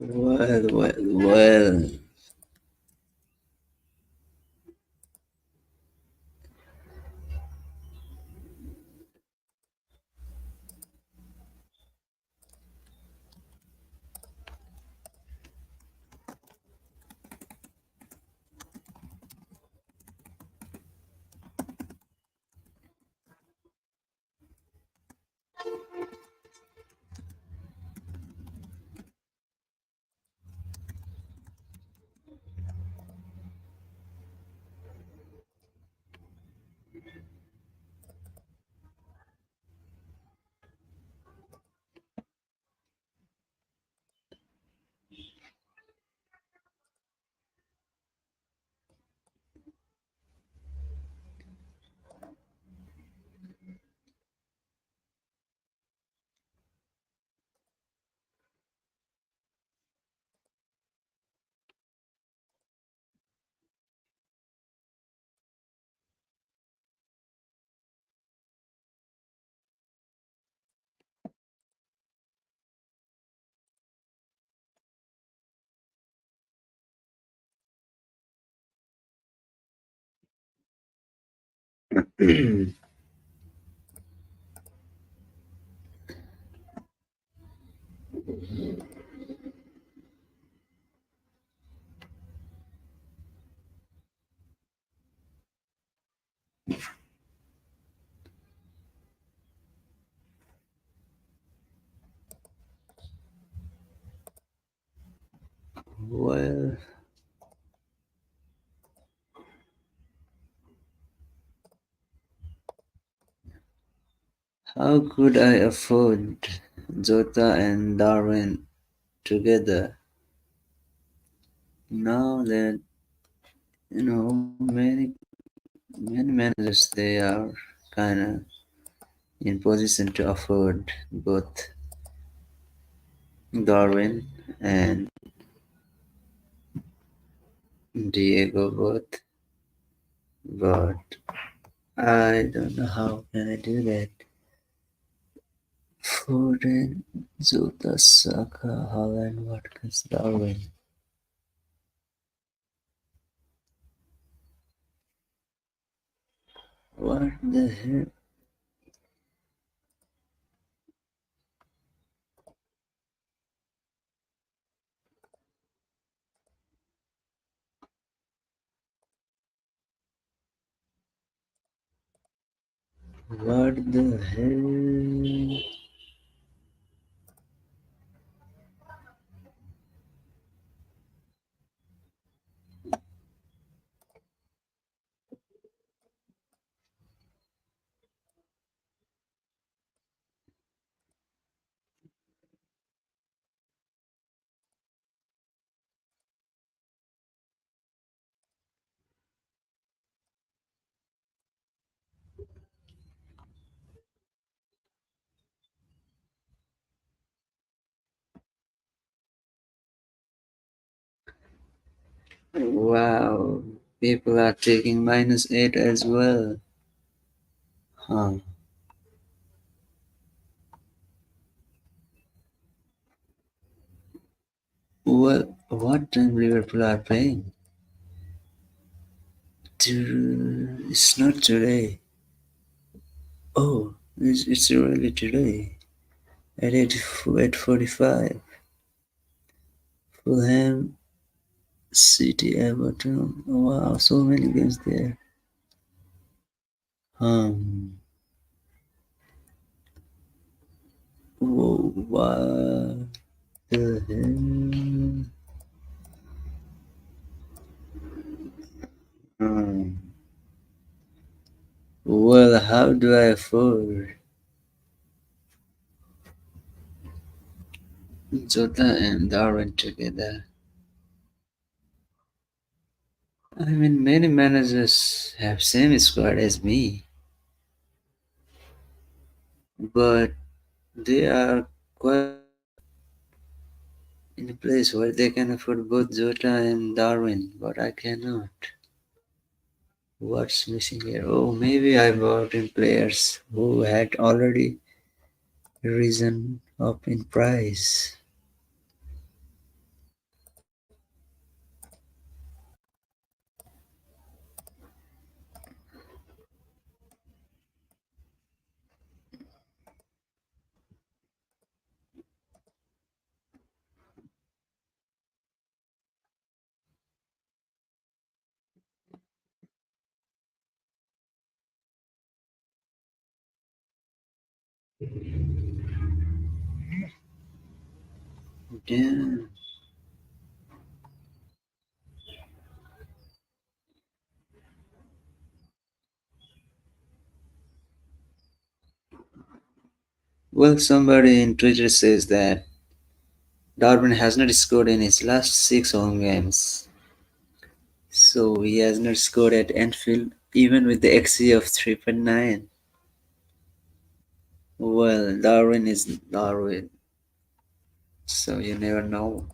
Well. Well, how could I afford Jota and Darwin together? Now that many managers they are kind of in position to afford both Darwin and Diego both, but I don't know how can I do that. Foden, Jota, Saka, Holland, Watkins, Darwin. What the hell? What the hell? Wow, people are taking -8 as well. Huh. Well, what time Liverpool are playing? It's not today. Oh, it's really today. At 8:45. Fulham, City, Everton. Wow, so many games there. Um, Whoa, what the hell? Um, well, how do I afford Jota and Darwin together? I mean, many managers have same squad as me, but they are quite in a place where they can afford both Jota and Darwin, but I cannot. What's missing here? Oh, maybe I bought in players who had already risen up in price. Damn. Well, somebody in Twitter says that Darwin has not scored in his last six home games. So he has not scored at Anfield even with the XG of 3.9. Well, Darwin is Darwin, so you never know.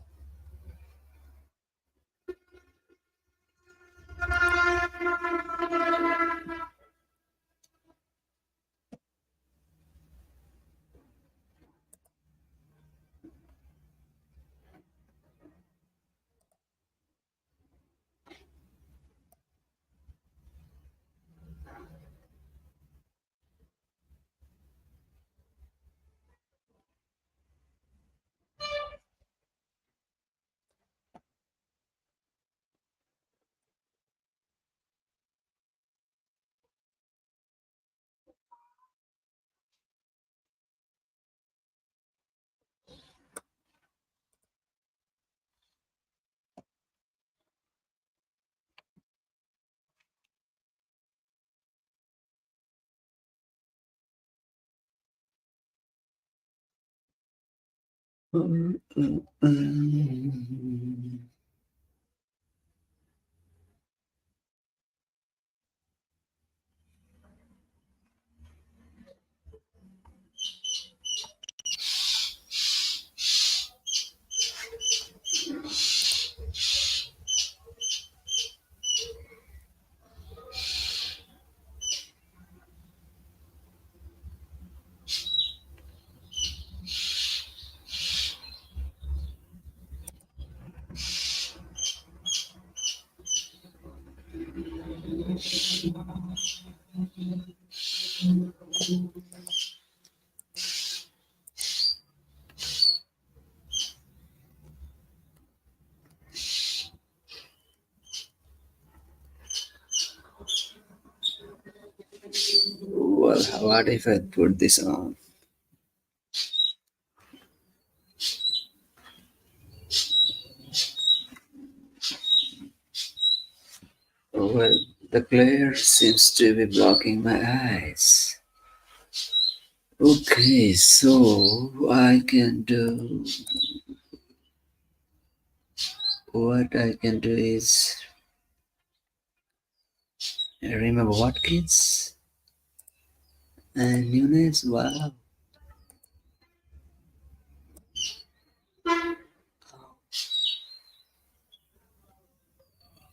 Well, what if I put this on? Well, the glare seems to be blocking my eyes. Okay, so what I can do is remember Watkins and Nunes. Wow,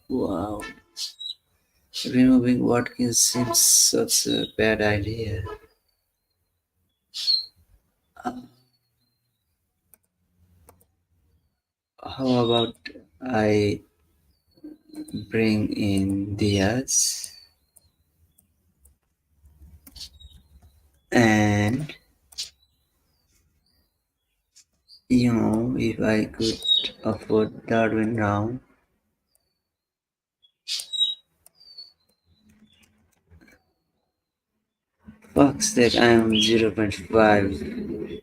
wow. Removing Watkins seems such a bad idea. Uh, how about I bring in Diaz and if I could afford Darwin round, fuck's that I am 0.5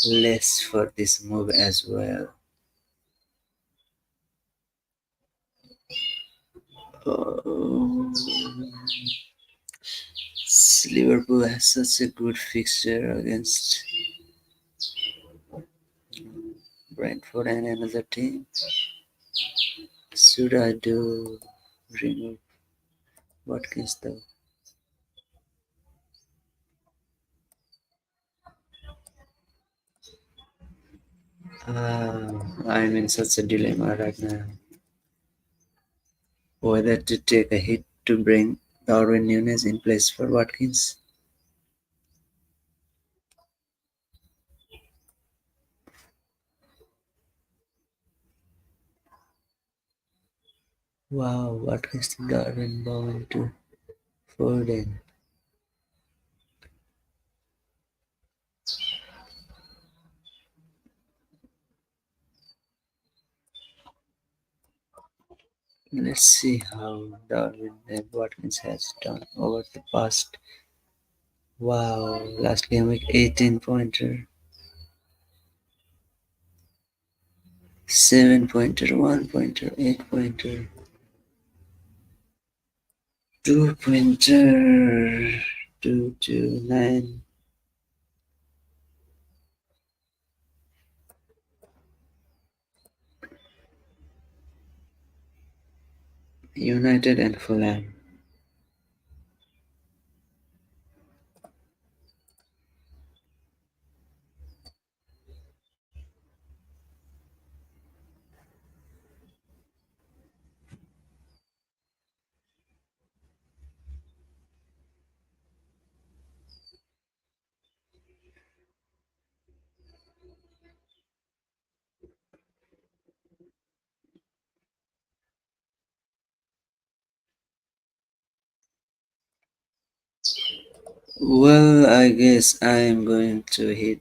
less for this move as well. Oh, Liverpool has such a good fixture against Brentford and another team. Should I do remove Watkins though? I'm in such a dilemma right now. Whether to take a hit to bring Darwin Nunes in place for Watkins. Wow, Watkins to Darwin Bowen to Foden. Let's see how Darwin and Watkins has done over the past Wow, last game week 18 pointer, 7 pointer, 1 pointer, 8 pointer, 2 pointer, 229. United and Fulham. Well, I guess I'm going to hit.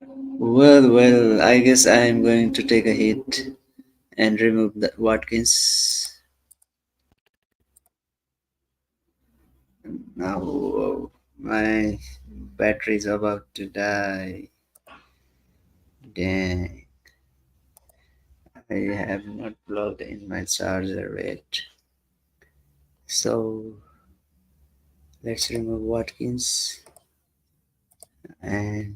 Well, I guess I'm going to take a hit and remove the Watkins. Now my battery is about to die. Dang, I have not plugged in my charger yet. So let's remove Watkins and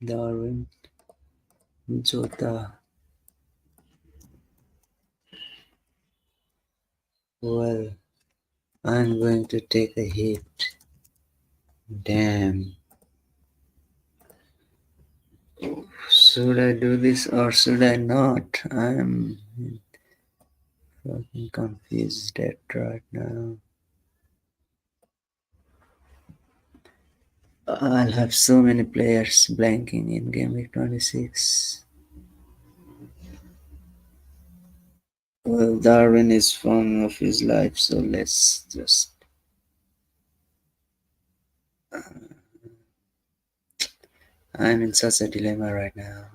Darwin, Jota. Well, I'm going to take a hit. Damn. Should I do this or should I not? I'm fucking confused at right now. I'll have so many players blanking in game week 26. Well, Darwin is form of his life, so let's just. I'm in such a dilemma right now.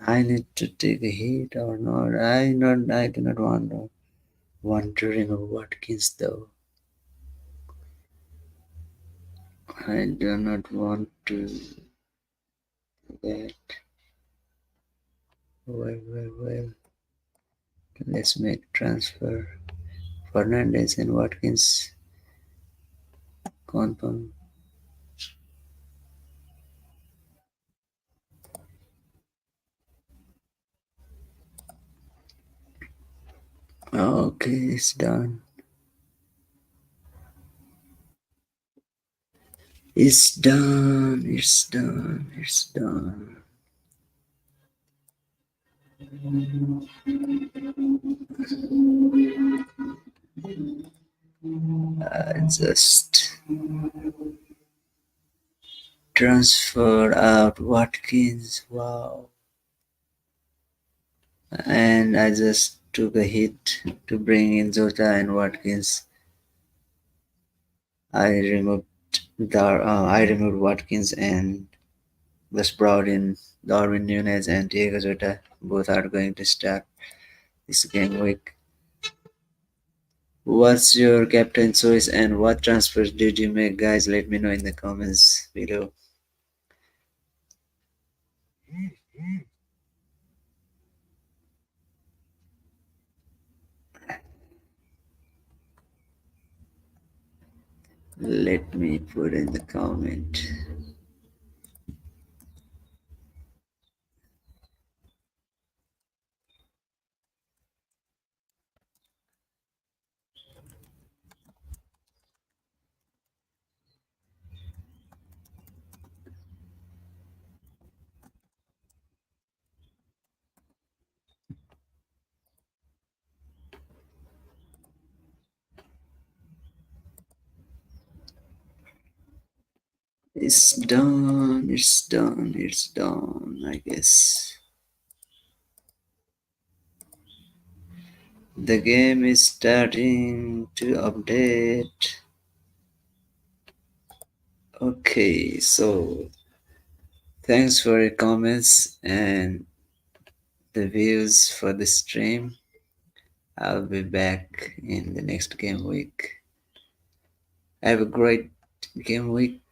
I need to take a hit or not. I do not want to remove Watkins though. I do not want to do that. Well. Let's make transfer. Fernandez and Watkins confirm. Okay, it's done. It's done. It's done. It's done. I just transferred out Watkins. Wow. And I just took a hit to bring in Jota and Watkins. I removed Watkins and just brought in Darwin Nunes and Diego Jota. Both are going to start this game week. What's your captain choice and what transfers did you make, guys? Let me know in the comments below. Let me put in the comment. It's done, it's done, it's done, I guess. The game is starting to update. Okay, so thanks for your comments and the views for the stream. I'll be back in the next game week. Have a great game week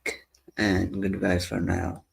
and goodbye for now.